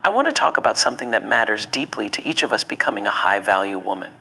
I want to talk about something that matters deeply to each of us: becoming a high-value woman.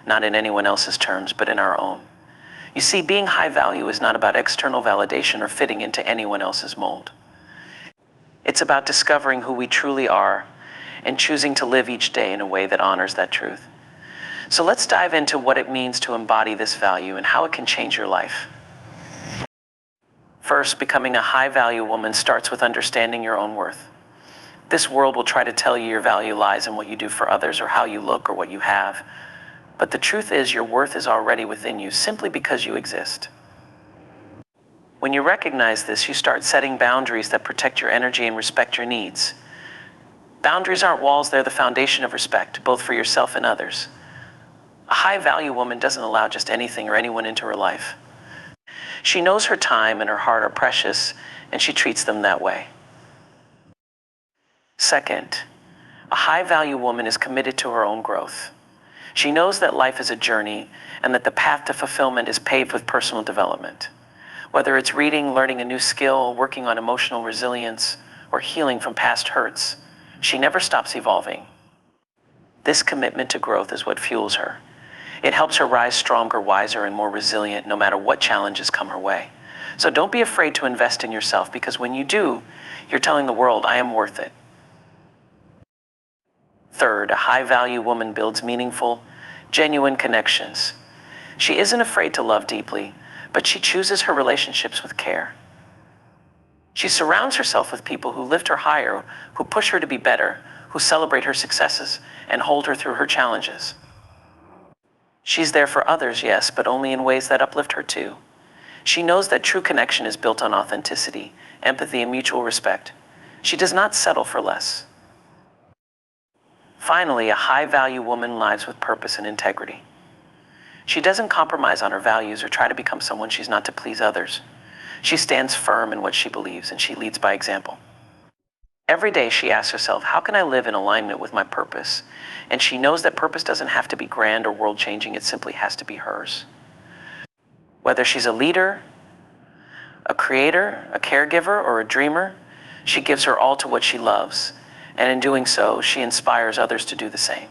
Not in anyone else's terms, but in our own. You see, being high value is not about external validation or fitting into anyone else's mold. It's about discovering who we truly are and choosing to live each day in a way that honors that truth. So let's dive into what it means to embody this value and how it can change your life. First, becoming a high-value woman starts with understanding your own worth. This world will try to tell you your value lies in what you do for others or how you look or what you have. But the truth is, your worth is already within you simply because you exist. When you recognize this, you start setting boundaries that protect your energy and respect your needs. Boundaries aren't walls, they're the foundation of respect, both for yourself and others. A high-value woman doesn't allow just anything or anyone into her life. She knows her time and her heart are precious, and she treats them that way. Second, a high-value woman is committed to her own growth. She knows that life is a journey and that the path to fulfillment is paved with personal development. Whether it's reading, learning a new skill, working on emotional resilience, or healing from past hurts, she never stops evolving. This commitment to growth is what fuels her. It helps her rise stronger, wiser, and more resilient no matter what challenges come her way. So don't be afraid to invest in yourself, because when you do, you're telling the world, I am worth it. Third, a high-value woman builds meaningful, genuine connections. She isn't afraid to love deeply, but she chooses her relationships with care. She surrounds herself with people who lift her higher, who push her to be better, who celebrate her successes, and hold her through her challenges. She's there for others, yes, but only in ways that uplift her too. She knows that true connection is built on authenticity, empathy, and mutual respect. She does not settle for less. Finally, a high-value woman lives with purpose and integrity. She doesn't compromise on her values or try to become someone she's not to please others. She stands firm in what she believes, and she leads by example. Every day she asks herself, how can I live in alignment with my purpose? And she knows that purpose doesn't have to be grand or world-changing, it simply has to be hers. Whether she's a leader, a creator, a caregiver, or a dreamer, she gives her all to what she loves. And in doing so, she inspires others to do the same.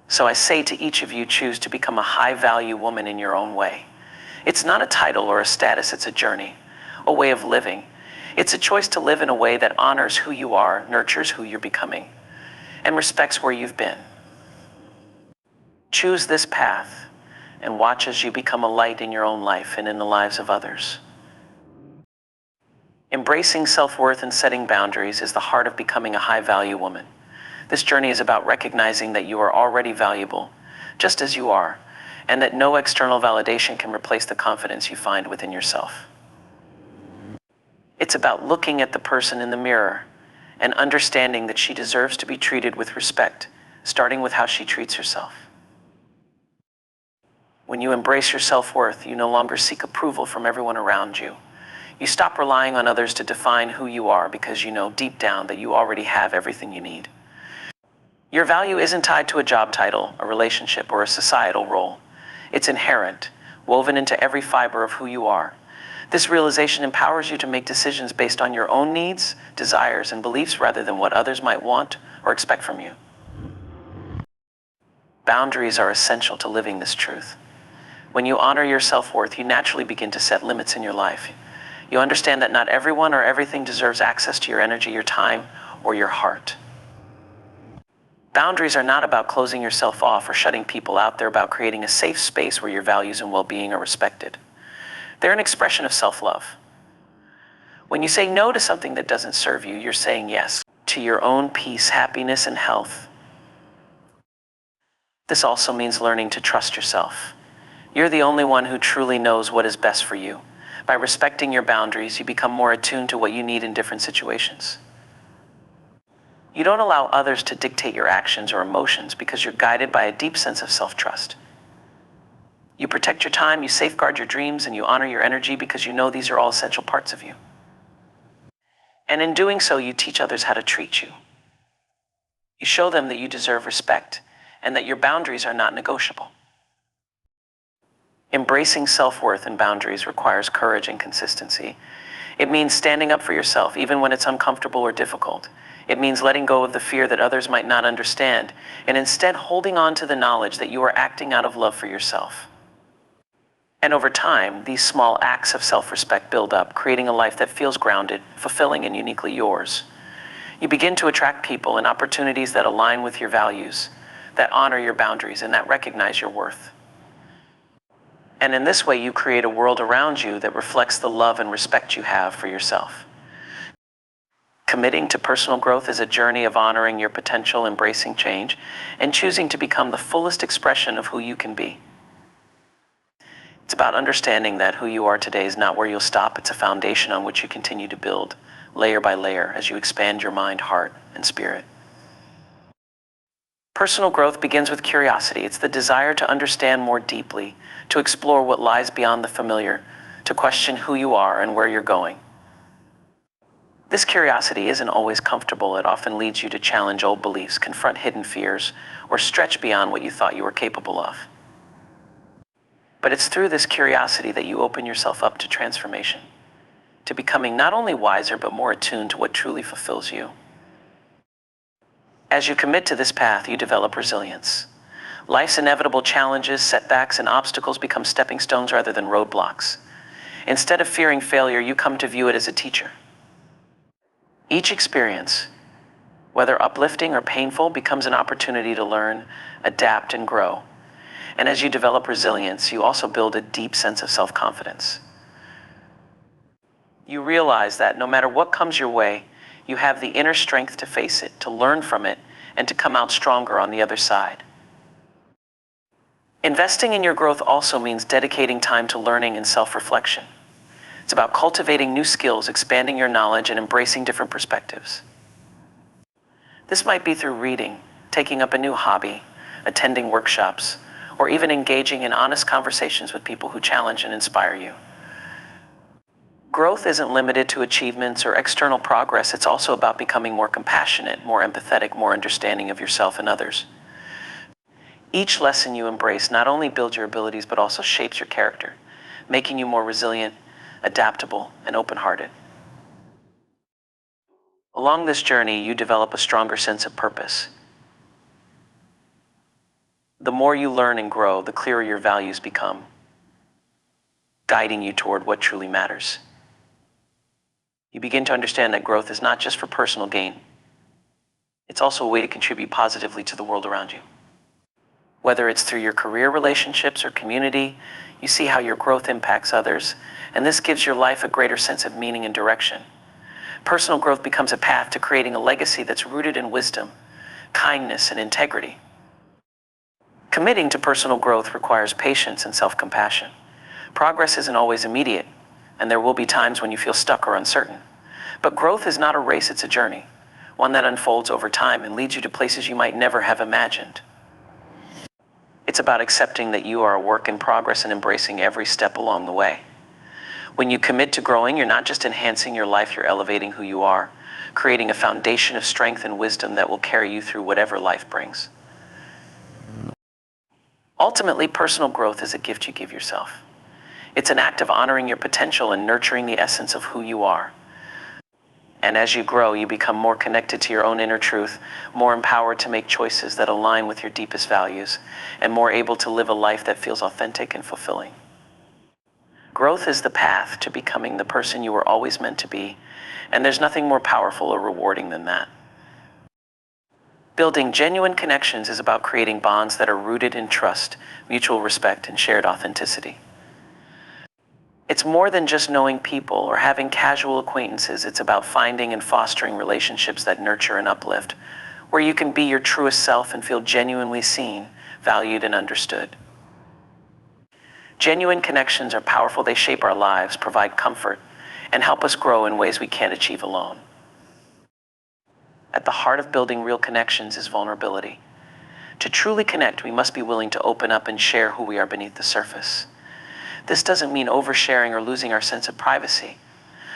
So I say to each of you, choose to become a high-value woman in your own way. It's not a title or a status, it's a journey, a way of living. It's a choice to live in a way that honors who you are, nurtures who you're becoming, and respects where you've been. Choose this path and watch as you become a light in your own life and in the lives of others. Embracing self-worth and setting boundaries is the heart of becoming a high-value woman. This journey is about recognizing that you are already valuable, just as you are, and that no external validation can replace the confidence you find within yourself. It's about looking at the person in the mirror and understanding that she deserves to be treated with respect, starting with how she treats herself. When you embrace your self-worth, you no longer seek approval from everyone around you. You stop relying on others to define who you are, because you know deep down that you already have everything you need. Your value isn't tied to a job title, a relationship, or a societal role. It's inherent, woven into every fiber of who you are. This realization empowers you to make decisions based on your own needs, desires, and beliefs rather than what others might want or expect from you. Boundaries are essential to living this truth. When you honor your self-worth, you naturally begin to set limits in your life. You understand that not everyone or everything deserves access to your energy, your time, or your heart. Boundaries are not about closing yourself off or shutting people out. They're about creating a safe space where your values and well-being are respected. They're an expression of self-love. When you say no to something that doesn't serve you, you're saying yes to your own peace, happiness, and health. This also means learning to trust yourself. You're the only one who truly knows what is best for you. By respecting your boundaries, you become more attuned to what you need in different situations. You don't allow others to dictate your actions or emotions because you're guided by a deep sense of self-trust. You protect your time, you safeguard your dreams, and you honor your energy because you know these are all essential parts of you. And in doing so, you teach others how to treat you. You show them that you deserve respect and that your boundaries are not negotiable. Embracing self-worth and boundaries requires courage and consistency. It means standing up for yourself, even when it's uncomfortable or difficult. It means letting go of the fear that others might not understand, and instead holding on to the knowledge that you are acting out of love for yourself. And over time, these small acts of self-respect build up, creating a life that feels grounded, fulfilling, and uniquely yours. You begin to attract people and opportunities that align with your values, that honor your boundaries, and that recognize your worth. And in this way, you create a world around you that reflects the love and respect you have for yourself. Committing to personal growth is a journey of honoring your potential, embracing change, and choosing to become the fullest expression of who you can be. It's about understanding that who you are today is not where you'll stop. It's a foundation on which you continue to build, layer by layer, as you expand your mind, heart, and spirit. Personal growth begins with curiosity. It's the desire to understand more deeply, to explore what lies beyond the familiar, to question who you are and where you're going. This curiosity isn't always comfortable. It often leads you to challenge old beliefs, confront hidden fears, or stretch beyond what you thought you were capable of. But it's through this curiosity that you open yourself up to transformation, to becoming not only wiser, but more attuned to what truly fulfills you. As you commit to this path, you develop resilience. Life's inevitable challenges, setbacks, and obstacles become stepping stones rather than roadblocks. Instead of fearing failure, you come to view it as a teacher. Each experience, whether uplifting or painful, becomes an opportunity to learn, adapt, and grow. And as you develop resilience, you also build a deep sense of self-confidence. You realize that no matter what comes your way, you have the inner strength to face it, to learn from it, and to come out stronger on the other side. Investing in your growth also means dedicating time to learning and self-reflection. It's about cultivating new skills, expanding your knowledge, and embracing different perspectives. This might be through reading, taking up a new hobby, attending workshops, or even engaging in honest conversations with people who challenge and inspire you. Growth isn't limited to achievements or external progress. It's also about becoming more compassionate, more empathetic, more understanding of yourself and others. Each lesson you embrace not only builds your abilities, but also shapes your character, making you more resilient, adaptable, and open-hearted. Along this journey, you develop a stronger sense of purpose. The more you learn and grow, the clearer your values become, guiding you toward what truly matters. You begin to understand that growth is not just for personal gain. It's also a way to contribute positively to the world around you. Whether it's through your career, relationships, or community, you see how your growth impacts others, and this gives your life a greater sense of meaning and direction. Personal growth becomes a path to creating a legacy that's rooted in wisdom, kindness, and integrity. Committing to personal growth requires patience and self-compassion. Progress isn't always immediate, and there will be times when you feel stuck or uncertain. But growth is not a race, it's a journey, one that unfolds over time and leads you to places you might never have imagined. It's about accepting that you are a work in progress and embracing every step along the way. When you commit to growing, you're not just enhancing your life, you're elevating who you are, creating a foundation of strength and wisdom that will carry you through whatever life brings. Ultimately, personal growth is a gift you give yourself. It's an act of honoring your potential and nurturing the essence of who you are. And as you grow, you become more connected to your own inner truth, more empowered to make choices that align with your deepest values, and more able to live a life that feels authentic and fulfilling. Growth is the path to becoming the person you were always meant to be, and there's nothing more powerful or rewarding than that. Building genuine connections is about creating bonds that are rooted in trust, mutual respect, and shared authenticity. It's more than just knowing people or having casual acquaintances. It's about finding and fostering relationships that nurture and uplift, where you can be your truest self and feel genuinely seen, valued, and understood. Genuine connections are powerful. They shape our lives, provide comfort, and help us grow in ways we can't achieve alone. At the heart of building real connections is vulnerability. To truly connect, we must be willing to open up and share who we are beneath the surface. This doesn't mean oversharing or losing our sense of privacy,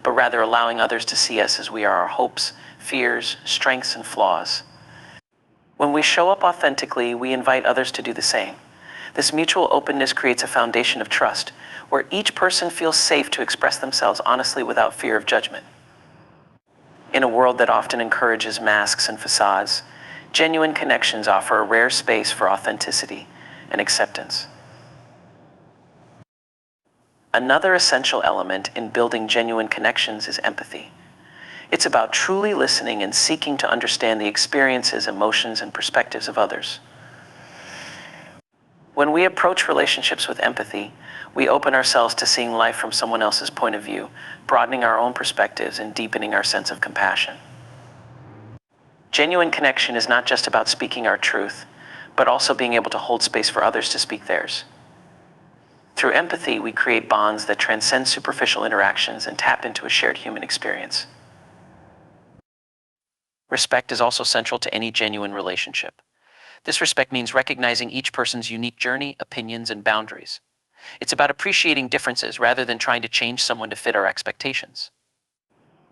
but rather allowing others to see us as we are, our hopes, fears, strengths, and flaws. When we show up authentically, we invite others to do the same. This mutual openness creates a foundation of trust, where each person feels safe to express themselves honestly without fear of judgment. In a world that often encourages masks and facades, genuine connections offer a rare space for authenticity and acceptance. Another essential element in building genuine connections is empathy. It's about truly listening and seeking to understand the experiences, emotions, and perspectives of others. When we approach relationships with empathy, we open ourselves to seeing life from someone else's point of view, broadening our own perspectives and deepening our sense of compassion. Genuine connection is not just about speaking our truth, but also being able to hold space for others to speak theirs. Through empathy, we create bonds that transcend superficial interactions and tap into a shared human experience. Respect is also central to any genuine relationship. This respect means recognizing each person's unique journey, opinions, and boundaries. It's about appreciating differences rather than trying to change someone to fit our expectations.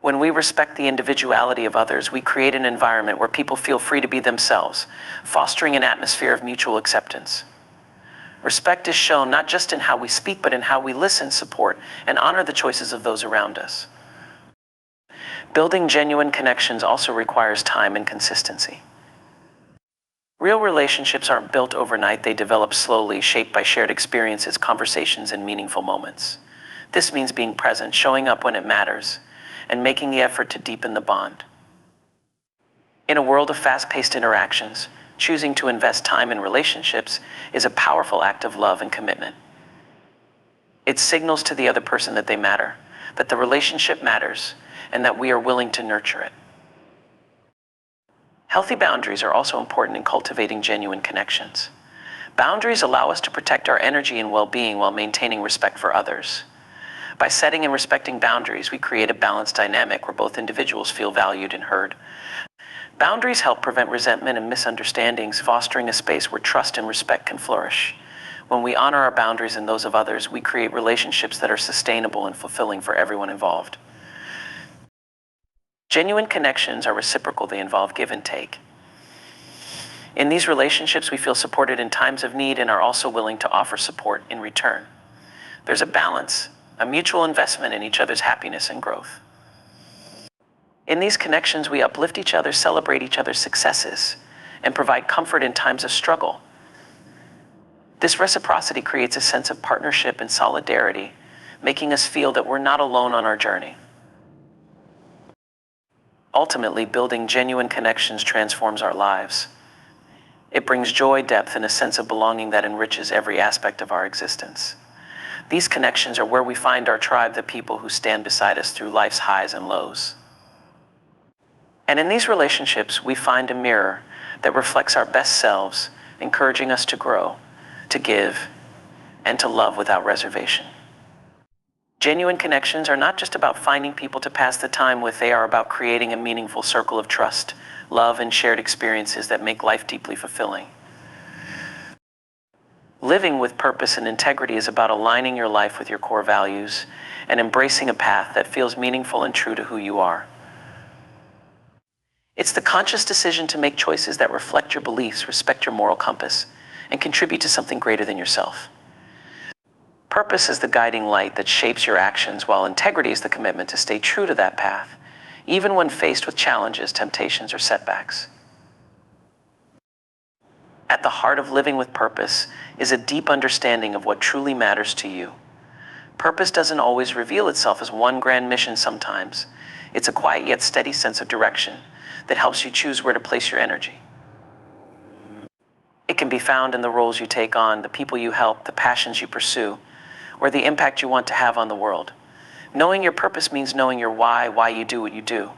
When we respect the individuality of others, we create an environment where people feel free to be themselves, fostering an atmosphere of mutual acceptance. Respect is shown not just in how we speak, but in how we listen, support, and honor the choices of those around us. Building genuine connections also requires time and consistency. Real relationships aren't built overnight, they develop slowly, shaped by shared experiences, conversations, and meaningful moments. This means being present, showing up when it matters, and making the effort to deepen the bond. In a world of fast-paced interactions, choosing to invest time in relationships is a powerful act of love and commitment. It signals to the other person that they matter, that the relationship matters, and that we are willing to nurture it. Healthy boundaries are also important in cultivating genuine connections. Boundaries allow us to protect our energy and well-being while maintaining respect for others. By setting and respecting boundaries, we create a balanced dynamic where both individuals feel valued and heard. Boundaries help prevent resentment and misunderstandings, fostering a space where trust and respect can flourish. When we honor our boundaries and those of others, we create relationships that are sustainable and fulfilling for everyone involved. Genuine connections are reciprocal, they involve give and take. In these relationships, we feel supported in times of need and are also willing to offer support in return. There's a balance, a mutual investment in each other's happiness and growth. In these connections, we uplift each other, celebrate each other's successes, and provide comfort in times of struggle. This reciprocity creates a sense of partnership and solidarity, making us feel that we're not alone on our journey. Ultimately, building genuine connections transforms our lives. It brings joy, depth, and a sense of belonging that enriches every aspect of our existence. These connections are where we find our tribe, the people who stand beside us through life's highs and lows. And in these relationships, we find a mirror that reflects our best selves, encouraging us to grow, to give, and to love without reservation. Genuine connections are not just about finding people to pass the time with, they are about creating a meaningful circle of trust, love, and shared experiences that make life deeply fulfilling. Living with purpose and integrity is about aligning your life with your core values and embracing a path that feels meaningful and true to who you are. It's the conscious decision to make choices that reflect your beliefs, respect your moral compass, and contribute to something greater than yourself. Purpose is the guiding light that shapes your actions, while integrity is the commitment to stay true to that path, even when faced with challenges, temptations, or setbacks. At the heart of living with purpose is a deep understanding of what truly matters to you. Purpose doesn't always reveal itself as one grand mission sometimes. It's a quiet yet steady sense of direction that helps you choose where to place your energy. It can be found in the roles you take on, the people you help, the passions you pursue, or the impact you want to have on the world. Knowing your purpose means knowing your why you do what you do,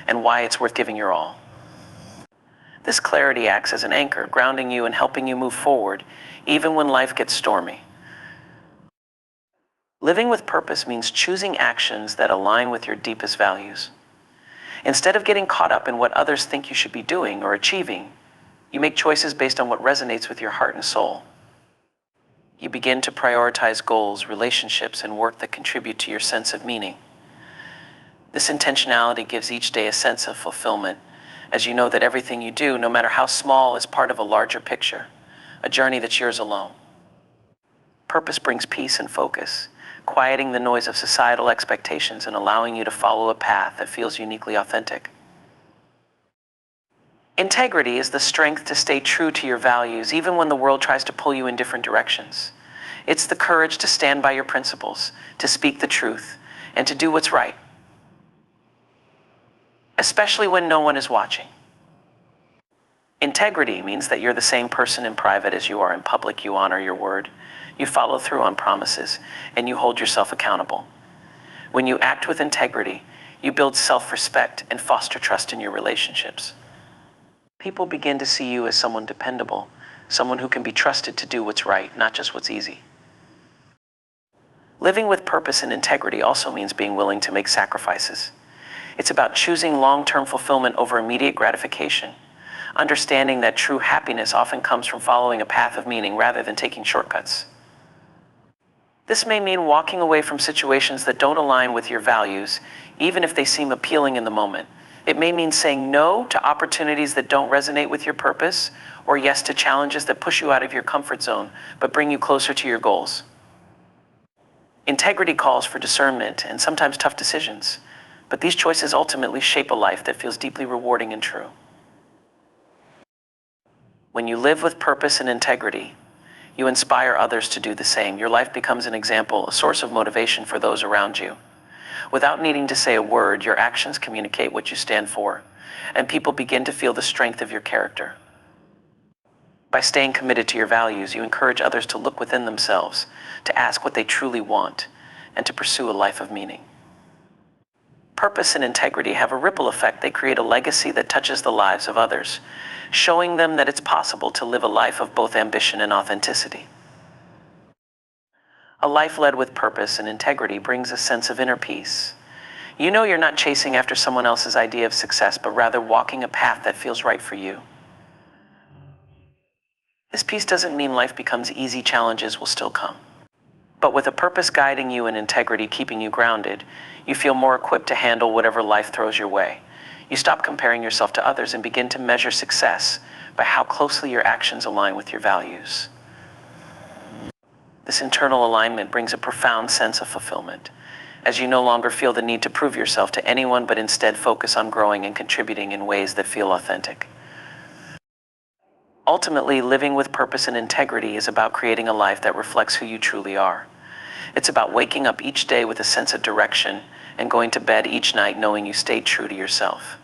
and why it's worth giving your all. This clarity acts as an anchor, grounding you and helping you move forward, even when life gets stormy. Living with purpose means choosing actions that align with your deepest values. Instead of getting caught up in what others think you should be doing or achieving, you make choices based on what resonates with your heart and soul. You begin to prioritize goals, relationships, and work that contribute to your sense of meaning. This intentionality gives each day a sense of fulfillment, as you know that everything you do, no matter how small, is part of a larger picture, a journey that's yours alone. Purpose brings peace and focus, quieting the noise of societal expectations and allowing you to follow a path that feels uniquely authentic. Integrity is the strength to stay true to your values, even when the world tries to pull you in different directions. It's the courage to stand by your principles, to speak the truth, and to do what's right, especially when no one is watching. Integrity means that you're the same person in private as you are in public. You honor your word, you follow through on promises, and you hold yourself accountable. When you act with integrity, you build self-respect and foster trust in your relationships. People begin to see you as someone dependable, someone who can be trusted to do what's right, not just what's easy. Living with purpose and integrity also means being willing to make sacrifices. It's about choosing long-term fulfillment over immediate gratification, understanding that true happiness often comes from following a path of meaning rather than taking shortcuts. This may mean walking away from situations that don't align with your values, even if they seem appealing in the moment. It may mean saying no to opportunities that don't resonate with your purpose, or yes to challenges that push you out of your comfort zone but bring you closer to your goals. Integrity calls for discernment and sometimes tough decisions, but these choices ultimately shape a life that feels deeply rewarding and true. When you live with purpose and integrity, you inspire others to do the same. Your life becomes an example, a source of motivation for those around you. Without needing to say a word, your actions communicate what you stand for, and people begin to feel the strength of your character. By staying committed to your values, you encourage others to look within themselves, to ask what they truly want, and to pursue a life of meaning. Purpose and integrity have a ripple effect. They create a legacy that touches the lives of others, showing them that it's possible to live a life of both ambition and authenticity. A life led with purpose and integrity brings a sense of inner peace. You know you're not chasing after someone else's idea of success, but rather walking a path that feels right for you. This peace doesn't mean life becomes easy. Challenges will still come. But with a purpose guiding you and integrity keeping you grounded, you feel more equipped to handle whatever life throws your way. You stop comparing yourself to others and begin to measure success by how closely your actions align with your values. This internal alignment brings a profound sense of fulfillment, as you no longer feel the need to prove yourself to anyone, but instead focus on growing and contributing in ways that feel authentic. Ultimately, living with purpose and integrity is about creating a life that reflects who you truly are. It's about waking up each day with a sense of direction and going to bed each night knowing you stayed true to yourself.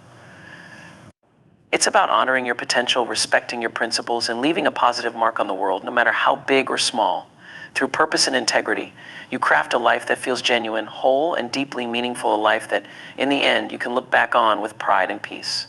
It's about honoring your potential, respecting your principles, and leaving a positive mark on the world, no matter how big or small. Through purpose and integrity, you craft a life that feels genuine, whole, and deeply meaningful, a life that, in the end, you can look back on with pride and peace.